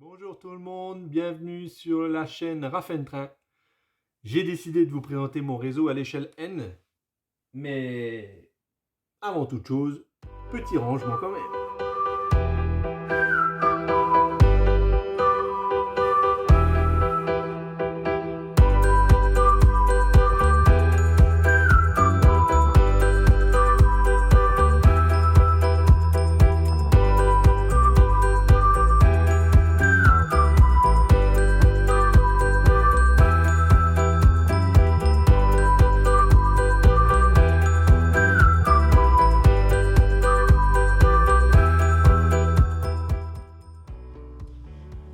Bonjour tout le monde, bienvenue sur la chaîne Raffentrain. J'ai décidé de vous présenter mon réseau à l'échelle N, mais avant toute chose, petit rangement quand même.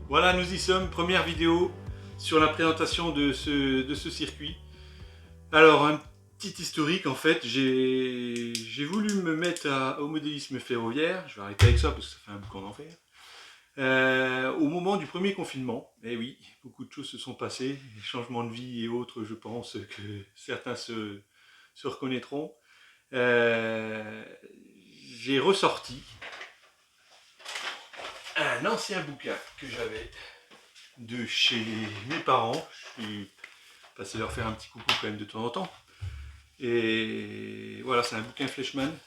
Voilà, nous y sommes, première vidéo sur la présentation de ce circuit. Alors, un petit historique en fait, j'ai voulu me mettre au modélisme ferroviaire, je vais arrêter avec ça parce que ça fait un boucan d'enfer. Au moment du premier confinement, et oui, beaucoup de choses se sont passées, des changements de vie et autres, je pense que certains se reconnaîtront. J'ai ressorti un ancien bouquin que j'avais de chez mes parents. Je suis passé leur faire un petit coucou quand même de temps en temps. Et voilà, c'est un bouquin Fleischmann.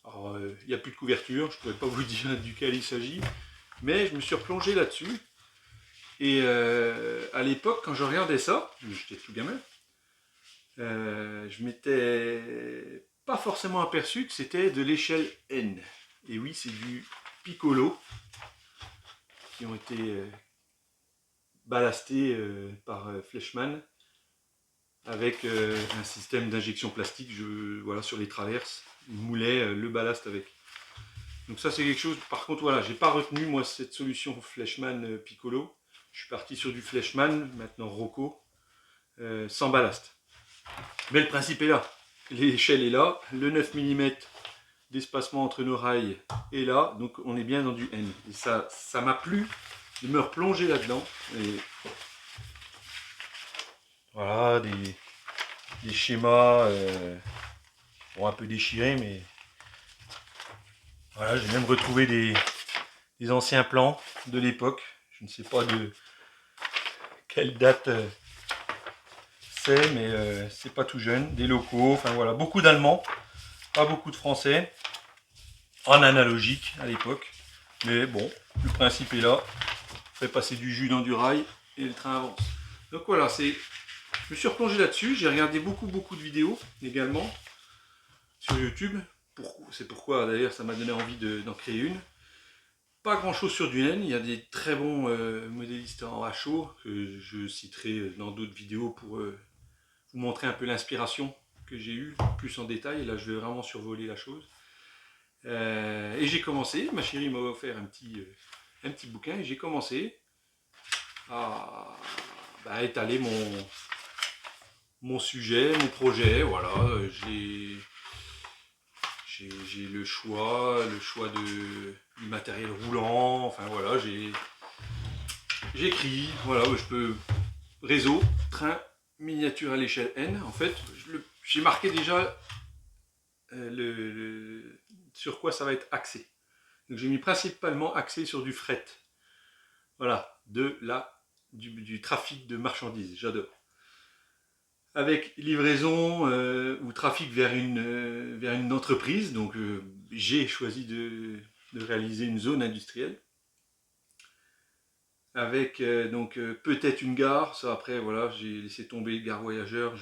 Alors, il n'y a plus de couverture, je ne pourrais pas vous dire duquel il s'agit, mais je me suis replongé là-dessus. Et à l'époque, quand je regardais ça, j'étais tout gamin, je m'étais pas forcément aperçu que c'était de l'échelle N. Et oui, c'est du Piccolo qui ont été ballastés par Fleischmann avec un système d'injection plastique voilà, sur les traverses. Il moulait le ballast avec. Donc ça c'est quelque chose, par contre voilà, j'ai pas retenu moi cette solution Fleischmann Piccolo. Je suis parti sur du Fleischmann, maintenant Rocco, sans ballast. Mais le principe est là. L'échelle est là, le 9 mm d'espacement entre nos rails est là, donc on est bien dans du N. Et ça m'a plu de me replonger là-dedans. Et voilà, des schémas bon, un peu déchirés, mais voilà, j'ai même retrouvé des anciens plans de l'époque. Je ne sais pas de quelle date c'est, mais c'est pas tout jeune. Des locaux, enfin voilà, beaucoup d'Allemands, pas beaucoup de Français, en analogique à l'époque. Mais bon, le principe est là. On fait passer du jus dans du rail et le train avance. Donc voilà, je me suis replongé là-dessus. J'ai regardé beaucoup de vidéos également sur YouTube. C'est pourquoi d'ailleurs ça m'a donné envie d'en créer une. Pas grand chose sur du N, il y a des très bons modélistes en HO que je citerai dans d'autres vidéos pour vous montrer un peu l'inspiration que j'ai eue plus en détail. Et là je vais vraiment survoler la chose. Et j'ai commencé, ma chérie m'a offert un petit bouquin et j'ai commencé à étaler mon sujet, mon projet. Voilà, j'ai le choix du matériel roulant, enfin voilà, j'écris, voilà, je peux, réseau, train, miniature à l'échelle N, en fait, j'ai marqué déjà sur quoi ça va être axé. Donc j'ai mis principalement axé sur du fret, voilà, du trafic de marchandises, j'adore. Avec livraison ou trafic vers une entreprise. Donc j'ai choisi de réaliser une zone industrielle. Avec donc peut-être une gare. Ça après voilà, j'ai laissé tomber gare voyageurs.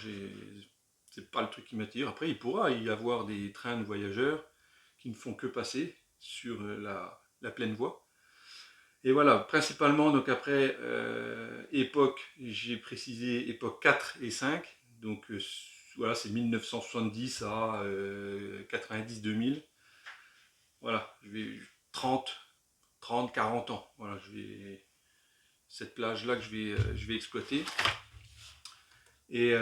C'est pas le truc qui m'attire. Après il pourra y avoir des trains de voyageurs qui ne font que passer sur la pleine voie. Et voilà, principalement donc après époque, j'ai précisé époque 4 et 5. Donc voilà, c'est 1970 à 90-2000. Voilà, je vais 30, 40 ans. Voilà, cette plage-là que je vais exploiter. Et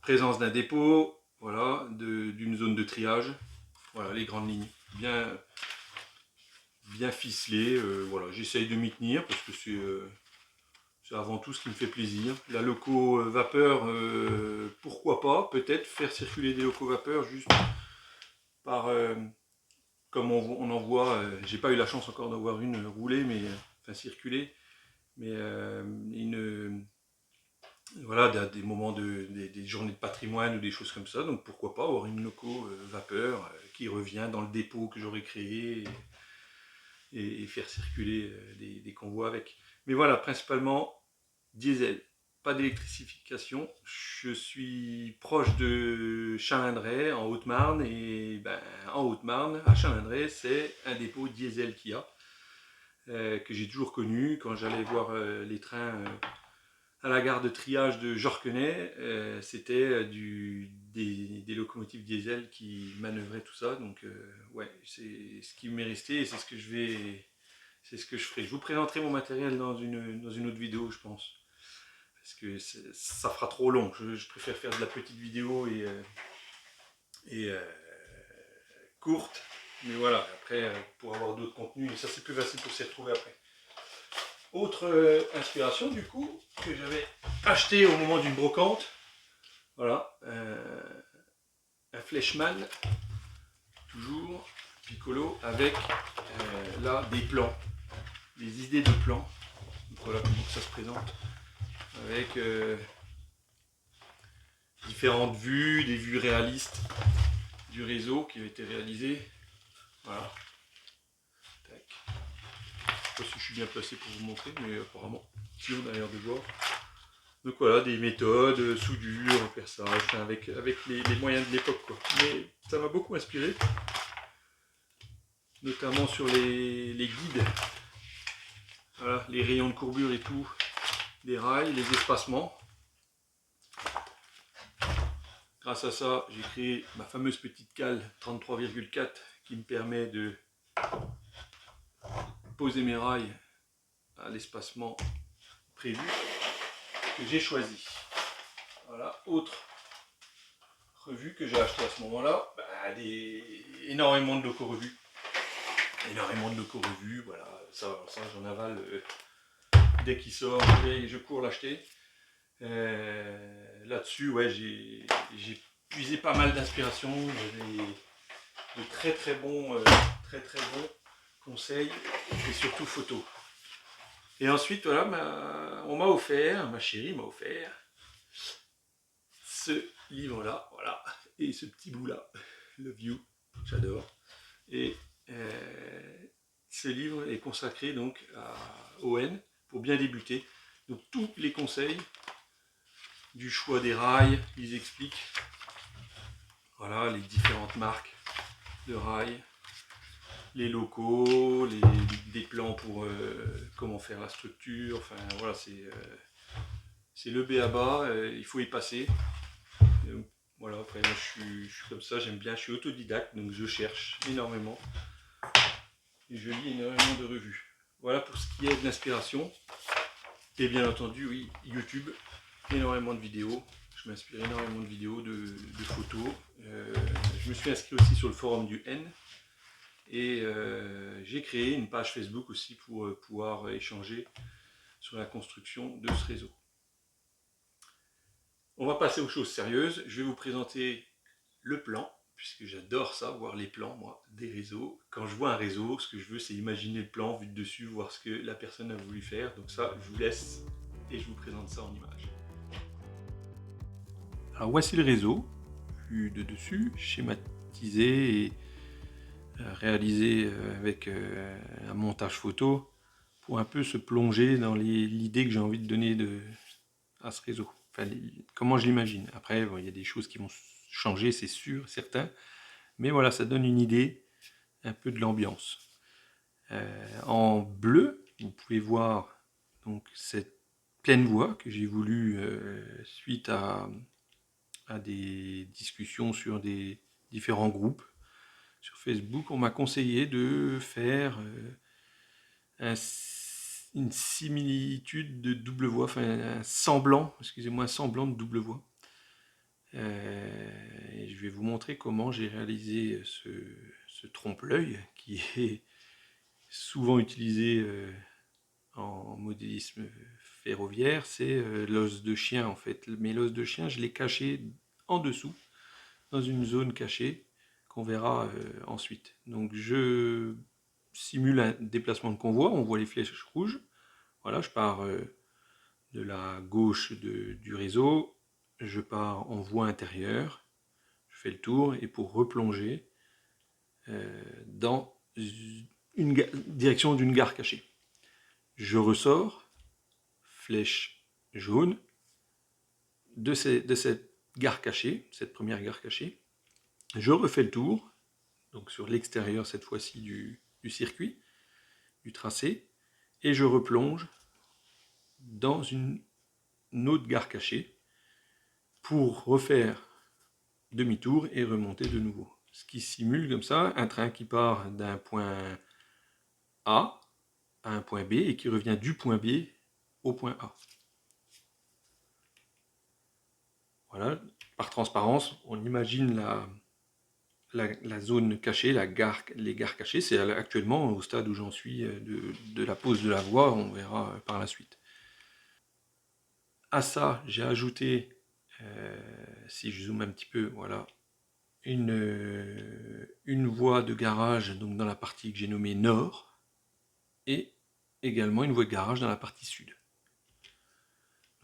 présence d'un dépôt, voilà, d'une zone de triage. Voilà, les grandes lignes. Bien ficelées. Voilà, j'essaye de m'y tenir parce que c'est avant tout ce qui me fait plaisir. La loco vapeur, pourquoi pas, peut-être faire circuler des locos vapeur juste par, comme on en voit, j'ai pas eu la chance encore d'en voir une roulée, mais circuler, mais voilà, des moments des journées de patrimoine ou des choses comme ça. Donc pourquoi pas avoir une loco vapeur qui revient dans le dépôt que j'aurais créé et faire circuler des convois avec. Mais voilà, principalement diesel, pas d'électrification. Je suis proche de Chalindrey en Haute-Marne et en Haute-Marne, à Chalindrey, c'est un dépôt diesel qu'il y a, que j'ai toujours connu quand j'allais voir les trains à la gare de triage de Jorquenay. C'était des locomotives diesel qui manœuvraient tout ça. Donc ouais, c'est ce qui m'est resté et c'est ce que je ferai. Je vous présenterai mon matériel dans une autre vidéo, je pense. Parce que ça fera trop long. Je préfère faire de la petite vidéo et courte. Mais voilà, après, pour avoir d'autres contenus, et ça c'est plus facile pour s'y retrouver après. Autre inspiration du coup, que j'avais acheté au moment d'une brocante. Voilà, un Fleischmann, toujours piccolo, avec là des plans, des idées de plans. Donc voilà comment ça se présente. Avec différentes vues, des vues réalistes du réseau qui a été réalisé. Voilà. Tac. Je ne sais pas si je suis bien placé pour vous montrer, mais apparemment, si on a l'air de voir. Donc voilà, des méthodes, soudure, perçage, enfin avec les moyens de l'époque, quoi. Mais ça m'a beaucoup inspiré, notamment sur les guides. Voilà, les rayons de courbure et tout, les rails, les espacements. Grâce à ça, j'ai créé ma fameuse petite cale 33,4 qui me permet de poser mes rails à l'espacement prévu que j'ai choisi. Voilà, autre revue que j'ai acheté à ce moment-là, énormément de locaux revus. Énormément de locaux revus, voilà, ça j'en avale dès qu'il sort, je cours l'acheter. Là-dessus, ouais, j'ai puisé pas mal d'inspiration, de très bons conseils et surtout photos. Et ensuite, voilà, ma chérie m'a offert ce livre-là, voilà, et ce petit bout-là, Love You, j'adore. Et ce livre est consacré donc à ON pour bien débuter. Donc tous les conseils du choix des rails, ils expliquent voilà les différentes marques de rails, les locaux, des plans pour comment faire la structure. Enfin voilà, c'est le b.a.-ba, il faut y passer. Donc, voilà, après moi je suis comme ça, j'aime bien, je suis autodidacte, donc je cherche énormément. Et je lis énormément de revues. Voilà pour ce qui est de l'inspiration. Et bien entendu, oui, YouTube, énormément de vidéos. Je m'inspire énormément de vidéos, de photos. Je me suis inscrit aussi sur le forum du N. Et j'ai créé une page Facebook aussi pour pouvoir échanger sur la construction de ce réseau. On va passer aux choses sérieuses. Je vais vous présenter le plan, puisque j'adore ça, voir les plans, moi, des réseaux. Quand je vois un réseau, ce que je veux, c'est imaginer le plan, vu de dessus, voir ce que la personne a voulu faire. Donc ça, je vous laisse et je vous présente ça en images. Alors voici le réseau, vu de dessus, schématisé et réalisé avec un montage photo, pour un peu se plonger dans l'idée que j'ai envie de donner à ce réseau. Enfin, comment je l'imagine. Après, bon, il y a des choses qui vont changer, c'est sûr, certain. Mais voilà, ça donne une idée un peu de l'ambiance. En bleu, vous pouvez voir donc cette pleine voie que j'ai voulu suite à des discussions sur des différents groupes. Sur Facebook, on m'a conseillé de faire une similitude de double voie, enfin un semblant, excusez-moi, un semblant de double voie. Et je vais vous montrer comment j'ai réalisé ce trompe-l'œil qui est souvent utilisé en modélisme ferroviaire. C'est l'os de chien en fait, mais l'os de chien je l'ai caché en dessous dans une zone cachée qu'on verra ensuite. Donc je simule un déplacement de convoi, on voit les flèches rouges. Voilà, je pars de la gauche du réseau, je pars en voie intérieure, je fais le tour, et pour replonger dans une direction d'une gare cachée. Je ressors, flèche jaune, de cette gare cachée, cette première gare cachée. Je refais le tour, donc sur l'extérieur cette fois-ci du circuit, du tracé, et je replonge dans une autre gare cachée pour refaire demi-tour et remonter de nouveau. Ce qui simule comme ça un train qui part d'un point A à un point B et qui revient du point B au point A. Voilà, par transparence, on imagine la zone cachée, les gares cachées. C'est actuellement au stade où j'en suis de la pose de la voie, on verra par la suite. À ça, j'ai ajouté, si je zoome un petit peu, voilà, une voie de garage donc dans la partie que j'ai nommée nord, et également une voie de garage dans la partie sud.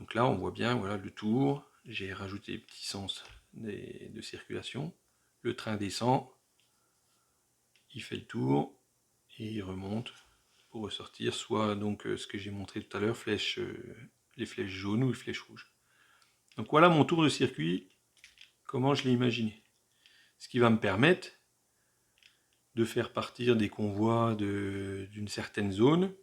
Donc là, on voit bien, voilà, le tour. J'ai rajouté les petits sens de circulation. Le train descend, il fait le tour et il remonte pour ressortir, soit donc ce que j'ai montré tout à l'heure, les flèches jaunes ou les flèches rouges. Donc voilà mon tour de circuit, comment je l'ai imaginé. Ce qui va me permettre de faire partir des convois d'une certaine zone,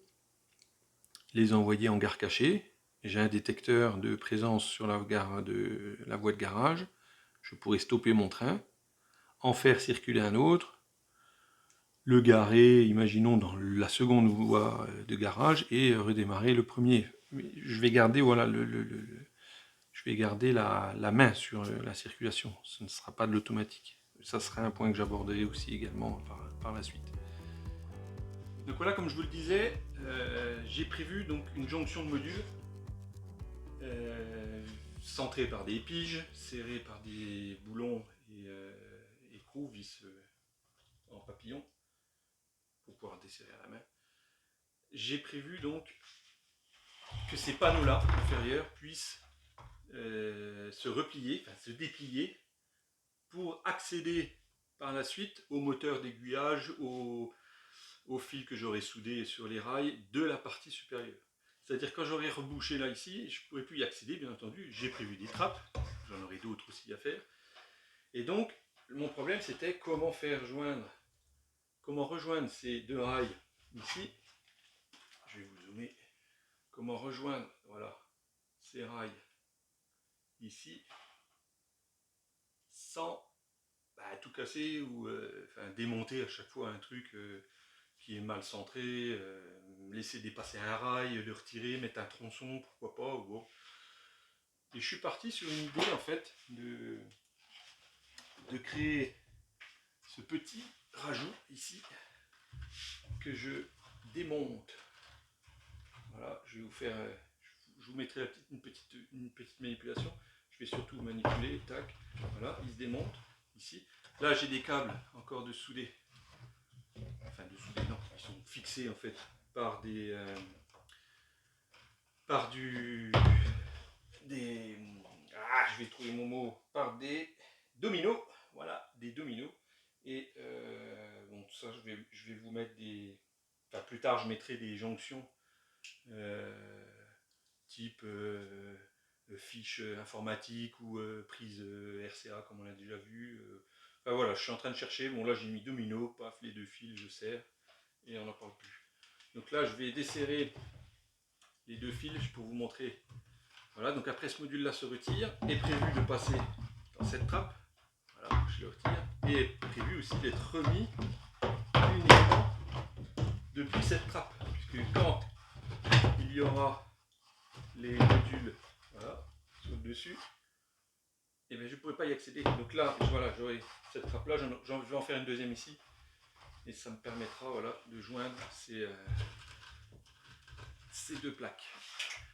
les envoyer en gare cachée. J'ai un détecteur de présence sur la voie de garage. Je pourrais stopper mon train, en faire circuler un autre, le garer, imaginons, dans la seconde voie de garage et redémarrer le premier. Je vais garder, voilà, je vais garder la main sur la circulation. Ce ne sera pas de l'automatique. Ça sera un point que j'aborderai aussi également par la suite. Donc voilà, comme je vous le disais, j'ai prévu donc une jonction de modules centrée par des piges, serrée par des boulons et écrous, vis en papillon, pour pouvoir desserrer à la main. J'ai prévu donc que ces panneaux-là inférieurs puissent se replier, enfin se déplier, pour accéder par la suite au moteur d'aiguillage, au fil que j'aurais soudé sur les rails de la partie supérieure. C'est-à-dire quand j'aurai rebouché là ici, je ne pourrai plus y accéder, bien entendu. J'ai prévu des trappes, j'en aurai d'autres aussi à faire. Et donc, mon problème c'était comment rejoindre ces deux rails ici. Je vais vous zoomer. Comment rejoindre, voilà, ces rails ici sans tout casser ou démonter à chaque fois un truc qui est mal centré, laisser dépasser un rail, le retirer, mettre un tronçon, pourquoi pas. Ou bon. Et je suis parti sur une idée en fait de créer ce petit rajout ici que je démonte. Voilà, je vais vous faire, je vous mettrai une petite manipulation. Je vais surtout manipuler, tac, voilà, il se démonte ici. Là j'ai des câbles encore de souder, enfin de souder non, ils sont fixés en fait par des je vais trouver mon mot, par des dominos, voilà, des dominos. Et bon, tout ça, je vais vous mettre des, enfin plus tard, je mettrai des jonctions type fiche informatique ou prise RCA comme on l'a déjà vu. Enfin voilà, je suis en train de chercher. Bon là j'ai mis domino, paf, les deux fils, je serre et on n'en parle plus. Donc là je vais desserrer les deux fils pour vous montrer. Voilà, donc après ce module là se retire, est prévu de passer dans cette trappe. Voilà, je le retire. Et est prévu aussi d'être remis uniquement depuis cette trappe. Puisque quand il y aura les modules, voilà, sur le dessus, et bien je ne pourrai pas y accéder. Donc là, voilà, j'aurai cette trappe là, je vais en faire une deuxième ici. Et ça me permettra, voilà, de joindre ces deux plaques.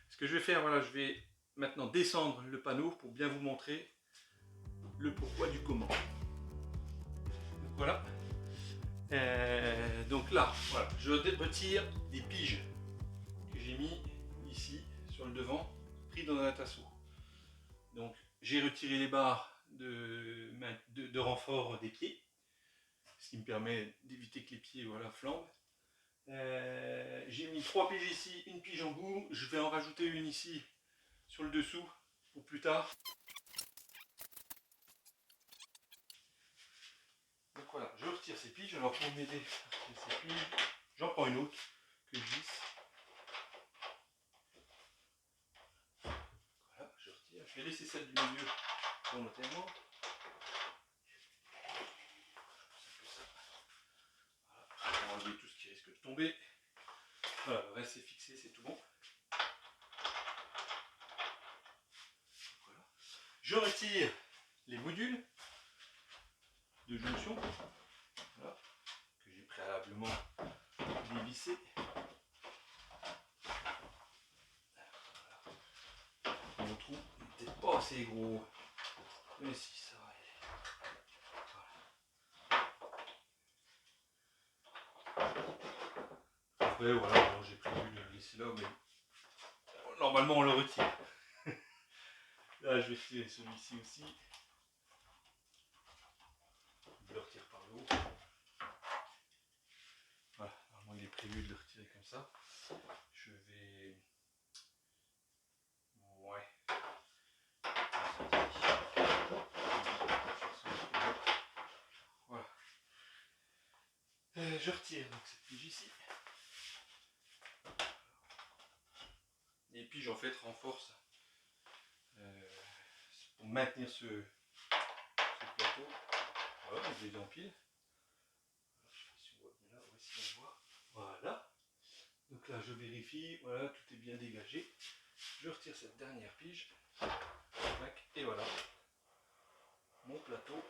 Ce que je vais faire, voilà, je vais maintenant descendre le panneau pour bien vous montrer le pourquoi du comment. Donc voilà. Donc là, voilà, je retire les piges que j'ai mis ici sur le devant, pris dans un tasseau. Donc j'ai retiré les barres de renfort des pieds, ce qui me permet d'éviter que les pieds flambent. J'ai mis 3 piges ici, une pige en bout, je vais en rajouter une ici sur le dessous pour plus tard. Donc voilà, je retire ces piges. Alors pour m'aider à retirer ces piges, j'en prends une autre que je visse. Voilà, je retire. Je vais laisser celle du milieu volontairement. Voilà, on va enlever tout ce qui risque de tomber. Voilà, le reste c'est fixé, c'est tout bon. Voilà. Je retire les modules de jonction, voilà, que j'ai préalablement dévissé. Mon trou n'est peut-être pas assez gros, mais si ça va aller. Après voilà, j'ai prévu de le laisser là, mais normalement on le retire. Là je vais retirer celui-ci aussi. Je le retire par le haut. Voilà, normalement il est prévu de le retirer comme ça. Je vais... Ouais. Voilà. Je retire donc cette pige ici. Et puis en fait renforce pour maintenir ce plateau. Voilà, je les empile. Je sais pas si on voit bien là, ouais, si on voit. Voilà. Donc là je vérifie, voilà, tout est bien dégagé. Je retire cette dernière pige. Et voilà. Mon plateau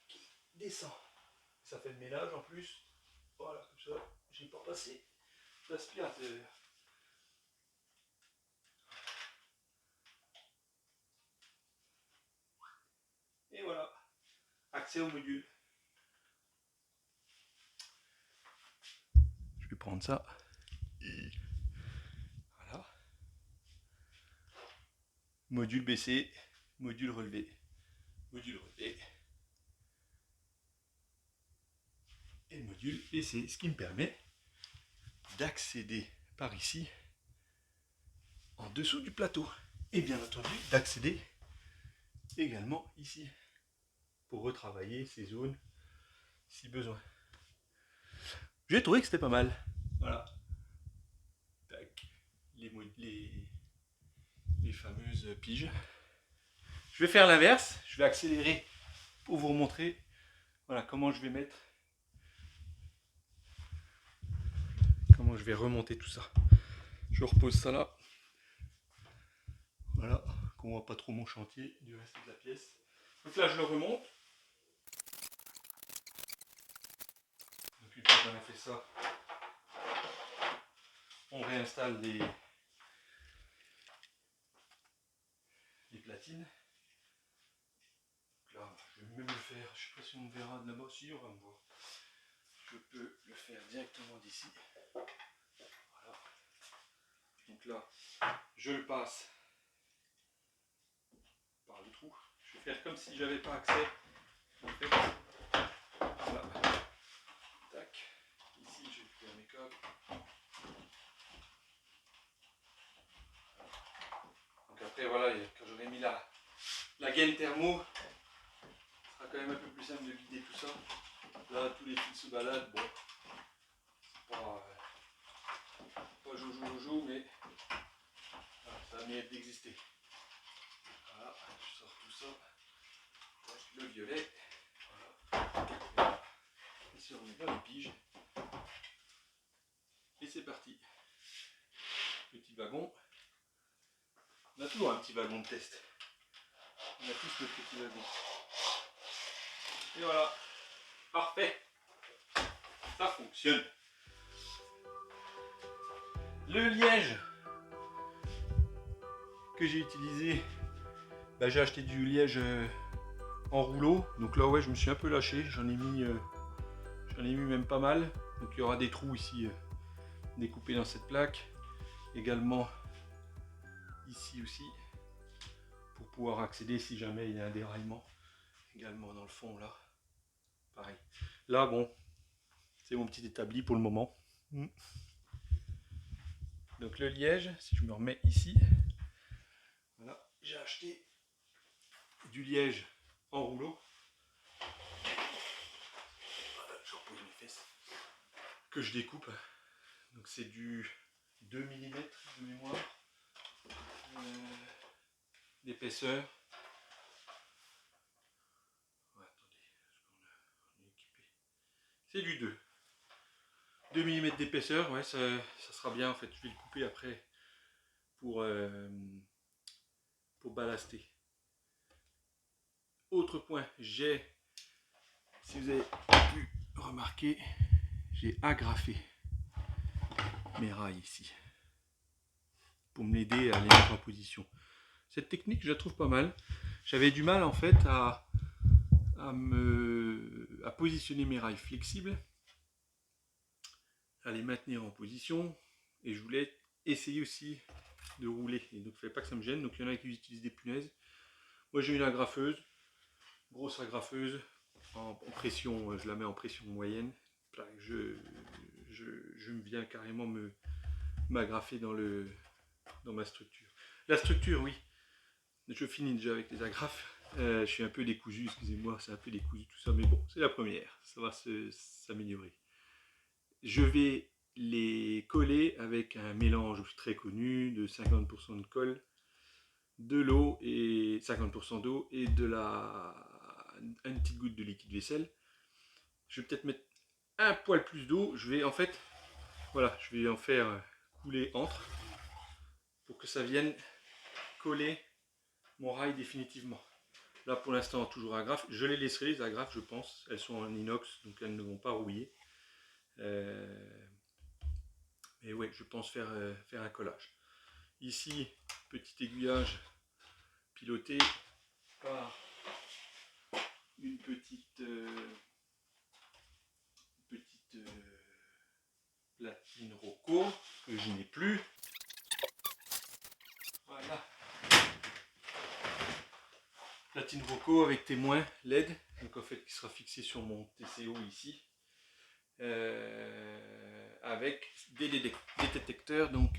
qui descend. Ça fait le ménage en plus. Voilà, comme ça, j'ai pas passé l'aspirateur. Et voilà, accès au module. Je vais prendre ça. Voilà. Module baissé, module relevé. Module relevé. Et le module baissé, ce qui me permet d'accéder par ici en dessous du plateau. Et bien entendu, d'accéder également ici pour retravailler ces zones si besoin. J'ai trouvé que c'était pas mal. Voilà. Tac. Les fameuses piges. Je vais faire l'inverse. Je vais accélérer pour vous remontrer voilà, comment je vais mettre. Comment je vais remonter tout ça. Je repose ça là. Voilà. Qu'on voit pas trop mon chantier du reste de la pièce. Donc là je le remonte. Donc une fois qu'on a fait ça, on réinstalle les platines. Donc là, je vais même le faire, je sais pas si on me verra de là-bas, si on va me voir. Je peux le faire directement d'ici. Voilà. Donc là, je le passe par le trou. Je vais faire comme si j'avais pas accès. En fait, voilà. Tac. Ici, je vais faire mes câbles. Donc après, voilà, quand j'aurai mis la gaine thermo, ce sera quand même un peu plus simple de guider tout ça. Là, tous les fils se baladent, bon, c'est pas jojo, mais voilà, ça a mérite d'exister. Voilà, je sors tout ça. Le violet. Voilà. Et se remet dans les piges. Et c'est parti. Petit wagon. On a toujours un petit wagon de test. On a tous notre petit wagon. Et voilà. Parfait. Ça fonctionne. Le liège que j'ai utilisé, j'ai acheté du liège en rouleau. Donc là ouais, je me suis un peu lâché, j'en ai mis même pas mal. Donc il y aura des trous ici découpés dans cette plaque, également ici aussi, pour pouvoir accéder si jamais il y a un déraillement. Également dans le fond là, pareil. Là bon, c'est mon petit établi pour le moment. Donc le liège, si je me remets ici, voilà, j'ai acheté du liège en rouleau. Voilà, je repose mes fesses. Que je découpe. Donc c'est du 2 mm de mémoire d'épaisseur. Ouais, attendez, on est équipé. C'est du 2 mm d'épaisseur, ouais, ça sera bien en fait. Je vais le couper après pour ballaster. Autre point, si vous avez pu remarquer, j'ai agrafé mes rails ici pour me l'aider à les mettre en position. Cette technique, je la trouve pas mal. J'avais du mal en fait à positionner mes rails flexibles, à les maintenir en position, et je voulais essayer aussi de rouler. Et donc il ne fallait pas que ça me gêne. Donc il y en a qui utilisent des punaises. Moi j'ai une agrafeuse, grosse agrafeuse en pression, je la mets en pression moyenne. Je me viens carrément m'agrafer dans ma structure. La structure, oui, je finis déjà avec les agrafes. Je suis un peu décousu, excusez-moi, c'est un peu décousu tout ça, mais bon, c'est la première, ça va s'améliorer. Je vais les coller avec un mélange très connu de 50% de colle, de l'eau et 50% d'eau et une petite goutte de liquide vaisselle. Je vais peut-être mettre un poil plus d'eau. Je vais en fait, voilà, je vais en faire couler entre pour que ça vienne coller mon rail définitivement. Là pour l'instant toujours agrafe. Je les laisserai les agrafes, je pense. Elles sont en inox donc elles ne vont pas rouiller. Mais ouais, je pense faire un collage. Ici, petit aiguillage piloté par une petite platine Rocco que je n'ai plus. Voilà. Platine Rocco avec témoin LED, donc en fait qui sera fixé sur mon TCO ici. Avec des détecteurs, donc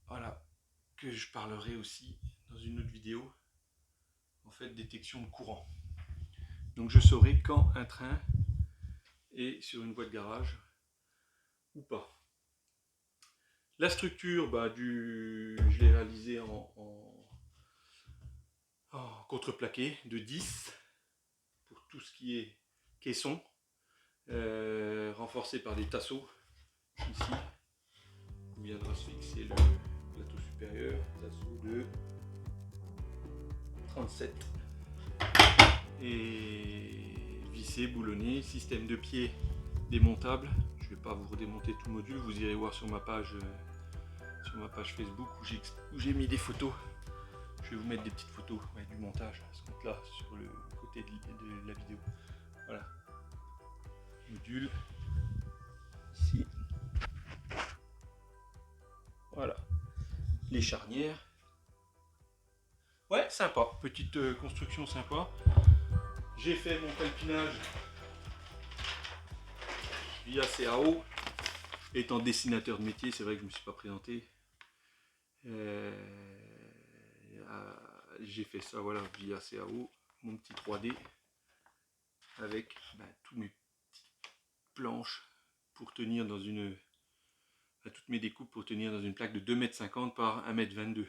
voilà, que je parlerai aussi dans une autre vidéo, en fait détection de courant. Donc je saurai quand un train est sur une voie de garage ou pas. La structure, je l'ai réalisée en contreplaqué de 10 pour tout ce qui est caisson, renforcé par des tasseaux ici. On viendra se fixer le plateau supérieur, tasseau de 37 et vissé, boulonné, système de pied démontable. Je ne vais pas vous redémonter tout le module, vous irez voir sur ma page Facebook où j'ai mis des photos. Je vais vous mettre des petites photos du montage à ce compte là sur le côté de la vidéo. Voilà, module ici. Voilà, les charnières. Ouais, sympa, petite construction sympa. J'ai fait mon calpinage via CAO. Étant dessinateur de métier, c'est vrai que je ne me suis pas présenté. J'ai fait ça voilà via CAO, mon petit 3D avec tous mes petites planches pour tenir dans toutes mes découpes pour tenir dans une plaque de 2,50 m par 1,22 m.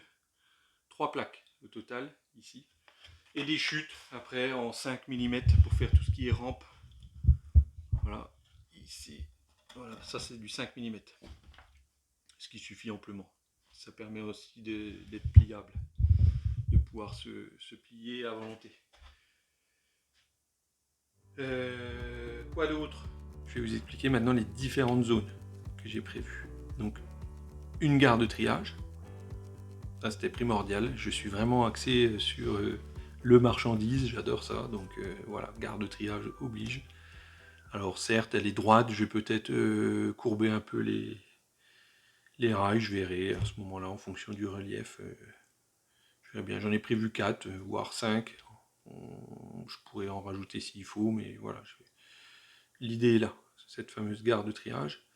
3 plaques au total ici. Et des chutes après en 5 mm pour faire tout ce qui est rampe. Voilà, ici. Voilà, ça c'est du 5 mm. Ce qui suffit amplement. Ça permet aussi d'être pliable, de pouvoir se plier à volonté. Quoi d'autre? Je vais vous expliquer maintenant les différentes zones que j'ai prévues. Donc, une gare de triage. Ça c'était primordial. Je suis vraiment axé sur le marchandise, j'adore ça, donc voilà, gare de triage oblige. Alors certes, elle est droite, je vais peut-être courber un peu les rails, je verrai à ce moment-là en fonction du relief. Je verrai bien, j'en ai prévu 4, voire 5. Je pourrais en rajouter s'il faut, mais voilà, l'idée est là, cette fameuse gare de triage,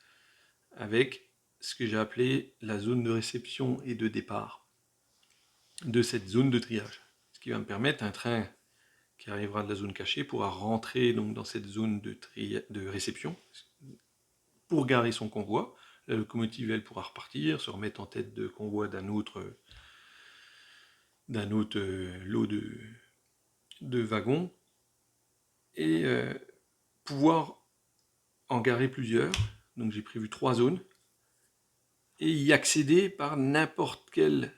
avec ce que j'ai appelé la zone de réception et de départ de cette zone de triage. Ce qui va me permettre, un train qui arrivera de la zone cachée pourra rentrer donc dans cette zone de réception pour garer son convoi. La locomotive, elle, pourra repartir, se remettre en tête de convoi d'un autre lot de wagons, et pouvoir en garer plusieurs. Donc j'ai prévu 3 zones, et y accéder par n'importe quel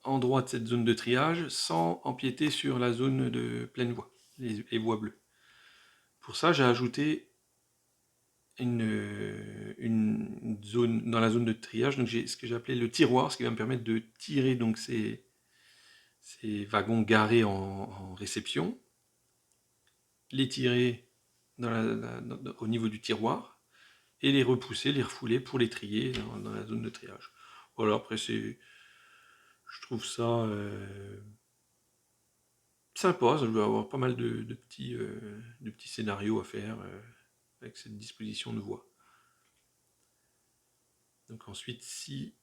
endroit de cette zone de triage sans empiéter sur la zone de pleine voie, les voies bleues. Pour ça, j'ai ajouté une zone dans la zone de triage, donc j'ai ce que j'ai appelé le tiroir, ce qui va me permettre de tirer donc ces wagons garés en réception, les tirer au niveau du tiroir, et les repousser, les refouler pour les trier dans la zone de triage. Voilà, après je trouve ça sympa, ça va avoir pas mal de petits scénarios à faire avec cette disposition de voie. Donc ensuite, si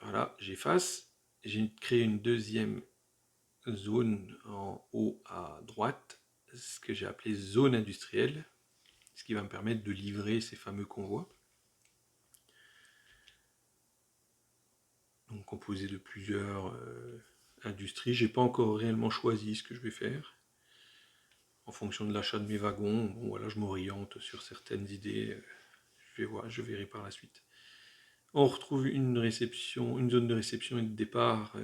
voilà, j'efface, j'ai créé une deuxième zone en haut à droite, ce que j'ai appelé zone industrielle, ce qui va me permettre de livrer ces fameux convois. Donc composé de plusieurs industries. J'ai pas encore réellement choisi ce que je vais faire. En fonction de l'achat de mes wagons, bon, voilà, je m'oriente sur certaines idées. Je verrai par la suite. On retrouve une zone de réception et de départ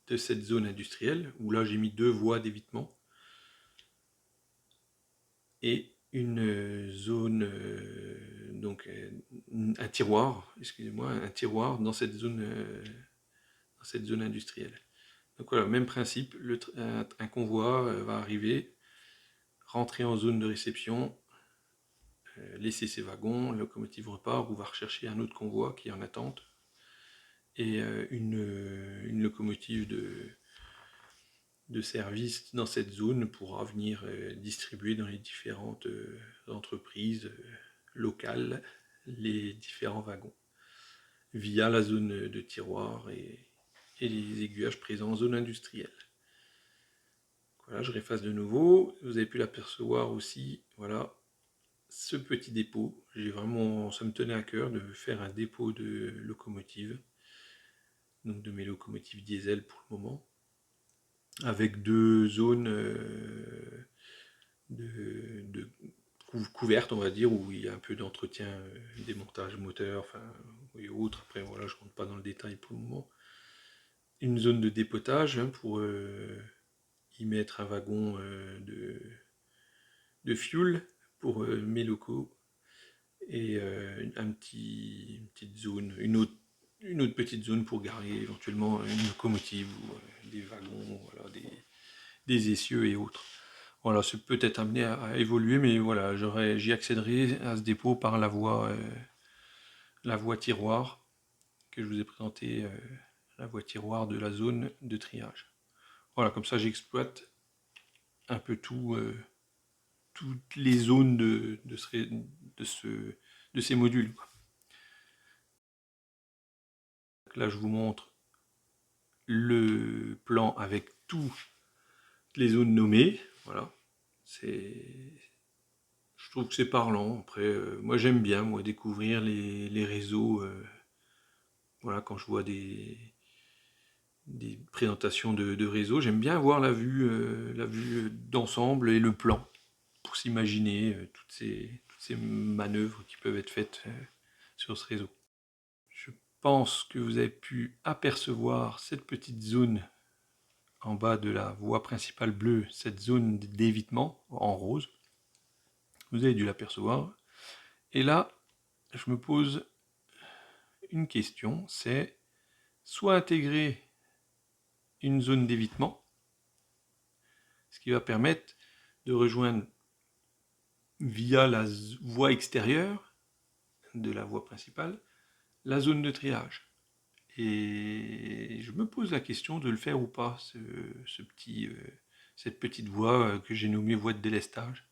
de cette zone industrielle, où là j'ai mis 2 voies d'évitement, et une zone, un tiroir, un tiroir dans cette zone industrielle. Donc voilà, même principe, un convoi va arriver, rentrer en zone de réception, laisser ses wagons, la locomotive repart ou va rechercher un autre convoi qui est en attente, et une locomotive de service dans cette zone pourra venir distribuer dans les différentes entreprises locales les différents wagons via la zone de tiroir et les aiguillages présents en zone industrielle. Voilà, je réefface de nouveau. Vous avez pu l'apercevoir aussi, voilà, ce petit dépôt. Ça me tenait à cœur de faire un dépôt de locomotives, donc de mes locomotives diesel pour le moment, avec 2 zones couvertes, on va dire, où il y a un peu d'entretien, démontage moteur, et autres. Après, voilà, je ne rentre pas dans le détail pour le moment. Une zone de dépotage pour y mettre un wagon de fuel pour mes locaux, et une petite zone, une autre petite zone pour garer éventuellement une locomotive ou des wagons, voilà, des essieux et autres. Voilà, c'est peut-être amené à évoluer, mais voilà, j'y accéderai à ce dépôt par la voie tiroir que je vous ai présenté, la voie tiroir de la zone de triage. Voilà, comme ça j'exploite un peu toutes les zones de ces modules. Là, je vous montre le plan avec toutes les zones nommées. Voilà, je trouve que c'est parlant. Après, moi j'aime bien découvrir les réseaux. Voilà, quand je vois des présentations de réseaux, j'aime bien avoir la vue d'ensemble et le plan pour s'imaginer toutes ces manœuvres qui peuvent être faites sur ce réseau. Je pense que vous avez pu apercevoir cette petite zone en bas de la voie principale bleue, cette zone d'évitement en rose. Vous avez dû l'apercevoir. Et là, je me pose une question, c'est soit intégrer une zone d'évitement, ce qui va permettre de rejoindre via la voie extérieure de la voie principale la zone de triage. Et je me pose la question de le faire ou pas, cette petite voie que j'ai nommée voie de délestage.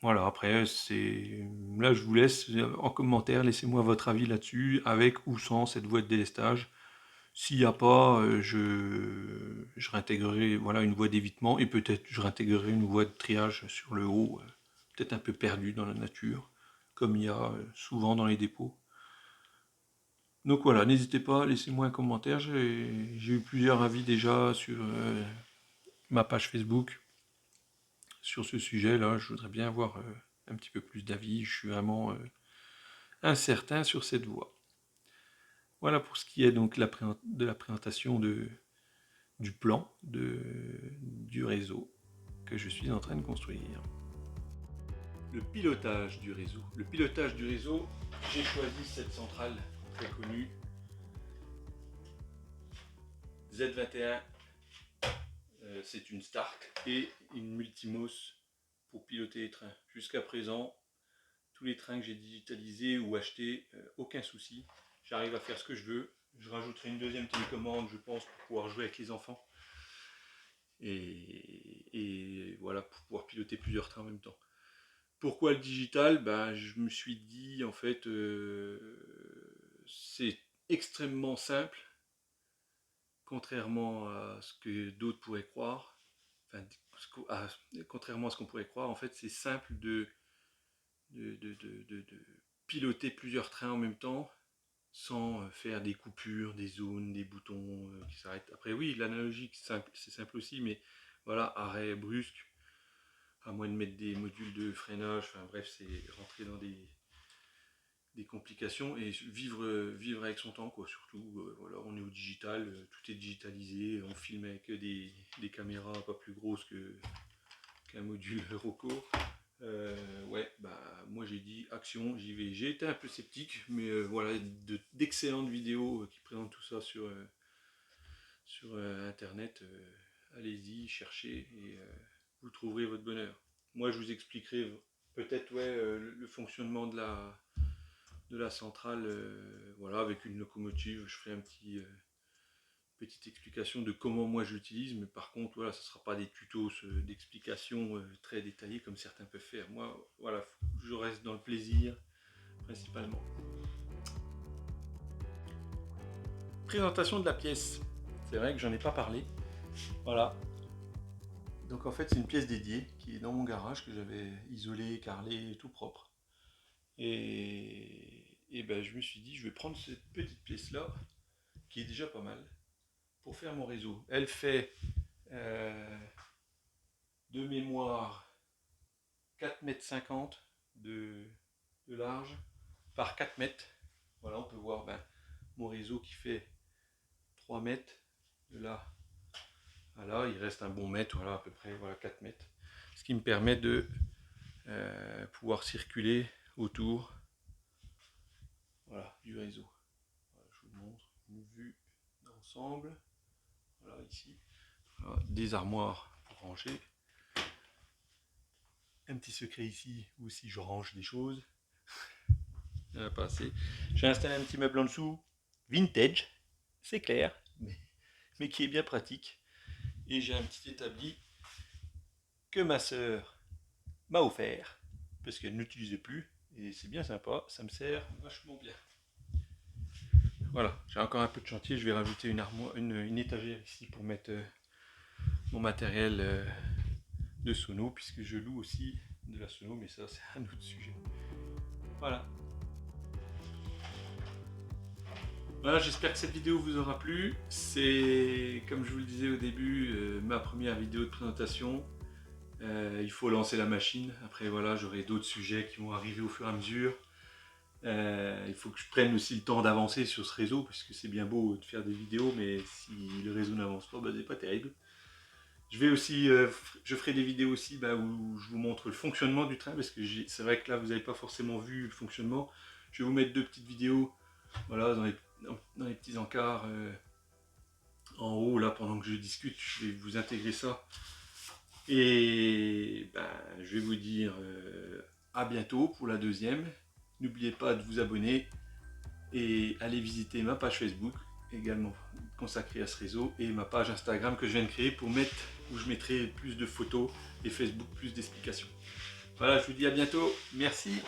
Voilà, après, là je vous laisse en commentaire, laissez-moi votre avis là-dessus, avec ou sans cette voie de délestage. S'il n'y a pas, je réintégrerai voilà, une voie d'évitement et peut-être je réintégrerai une voie de triage sur le haut, peut-être un peu perdue dans la nature, comme il y a souvent dans les dépôts. Donc voilà, n'hésitez pas, laissez-moi un commentaire. J'ai eu plusieurs avis déjà sur ma page Facebook sur ce sujet-là. Je voudrais bien avoir un petit peu plus d'avis. Je suis vraiment incertain sur cette voie. Voilà pour ce qui est donc de la présentation du plan du réseau que je suis en train de construire. Le pilotage du réseau. Le pilotage du réseau, j'ai choisi cette centrale très connue, Z21. C'est une Stark et une Multimos pour piloter les trains. Jusqu'à présent, tous les trains que j'ai digitalisés ou achetés, aucun souci. J'arrive à faire ce que je veux. Je rajouterai une deuxième télécommande, je pense, pour pouvoir jouer avec les enfants. Et voilà, pour pouvoir piloter plusieurs trains en même temps. Pourquoi le digital? Je me suis dit, en fait, c'est extrêmement simple, contrairement à ce que d'autres pourraient croire. Enfin, contrairement à ce qu'on pourrait croire, en fait, c'est simple de piloter plusieurs trains en même temps sans faire des coupures, des zones, des boutons qui s'arrêtent. Après oui, l'analogique c'est simple aussi, mais voilà, arrêt brusque, à moins de mettre des modules de freinage, enfin bref, c'est rentrer dans des complications et vivre avec son temps, quoi. Surtout, voilà, on est au digital, tout est digitalisé, on filme avec des caméras pas plus grosses qu'un module Roku. Ouais, moi j'ai dit action, j'y vais. J'ai été un peu sceptique, mais voilà, d'excellentes vidéos qui présentent tout ça sur internet. Allez-y, cherchez et vous trouverez votre bonheur. Moi je vous expliquerai peut-être le fonctionnement de la centrale, voilà, avec une locomotive. Je ferai petite explication de comment moi j'utilise, mais par contre voilà, ce ne sera pas des tutos d'explications très détaillées comme certains peuvent faire. Moi voilà, je reste dans le plaisir principalement. Présentation de la pièce. C'est vrai que j'en ai pas parlé. Voilà. Donc en fait c'est une pièce dédiée qui est dans mon garage, que j'avais isolé, carrelé, tout propre. Et je me suis dit je vais prendre cette petite pièce là, qui est déjà pas mal, pour faire mon réseau. Elle fait de mémoire 4,50 m de large par 4 mètres. Voilà, on peut voir mon réseau qui fait 3 mètres de là à là. Il reste un bon mètre, voilà, à peu près, voilà, 4 mètres. Ce qui me permet de pouvoir circuler autour, voilà, du réseau. Voilà, je vous montre une vue d'ensemble. Voilà, ici. Voilà, des armoires pour ranger. Un petit secret ici où si je range des choses. Il n'y en a pas assez. J'ai installé un petit meuble en dessous, vintage, c'est clair, mais qui est bien pratique. Et j'ai un petit établi que ma sœur m'a offert, parce qu'elle n'utilisait plus, et c'est bien sympa, ça me sert vachement bien. Voilà, j'ai encore un peu de chantier, je vais rajouter une étagère ici pour mettre mon matériel de sono, puisque je loue aussi de la sono, mais ça c'est un autre sujet. Voilà. Voilà, j'espère que cette vidéo vous aura plu. C'est, comme je vous le disais au début, ma première vidéo de présentation. Il faut lancer la machine. Après, voilà, j'aurai d'autres sujets qui vont arriver au fur et à mesure. Il faut que je prenne aussi le temps d'avancer sur ce réseau, parce que c'est bien beau de faire des vidéos, mais si le réseau n'avance pas, c'est pas terrible. Je ferai des vidéos aussi où je vous montre le fonctionnement du train, parce que c'est vrai que là, vous n'avez pas forcément vu le fonctionnement. Je vais vous mettre deux petites vidéos, voilà, dans les petits encarts en haut là pendant que je discute, je vais vous intégrer ça. Et ben, je vais vous dire à bientôt pour la deuxième. N'oubliez pas de vous abonner et allez visiter ma page Facebook, également consacrée à ce réseau, et ma page Instagram que je viens de créer pour mettre, où je mettrai plus de photos, et Facebook plus d'explications. Voilà, je vous dis à bientôt. Merci.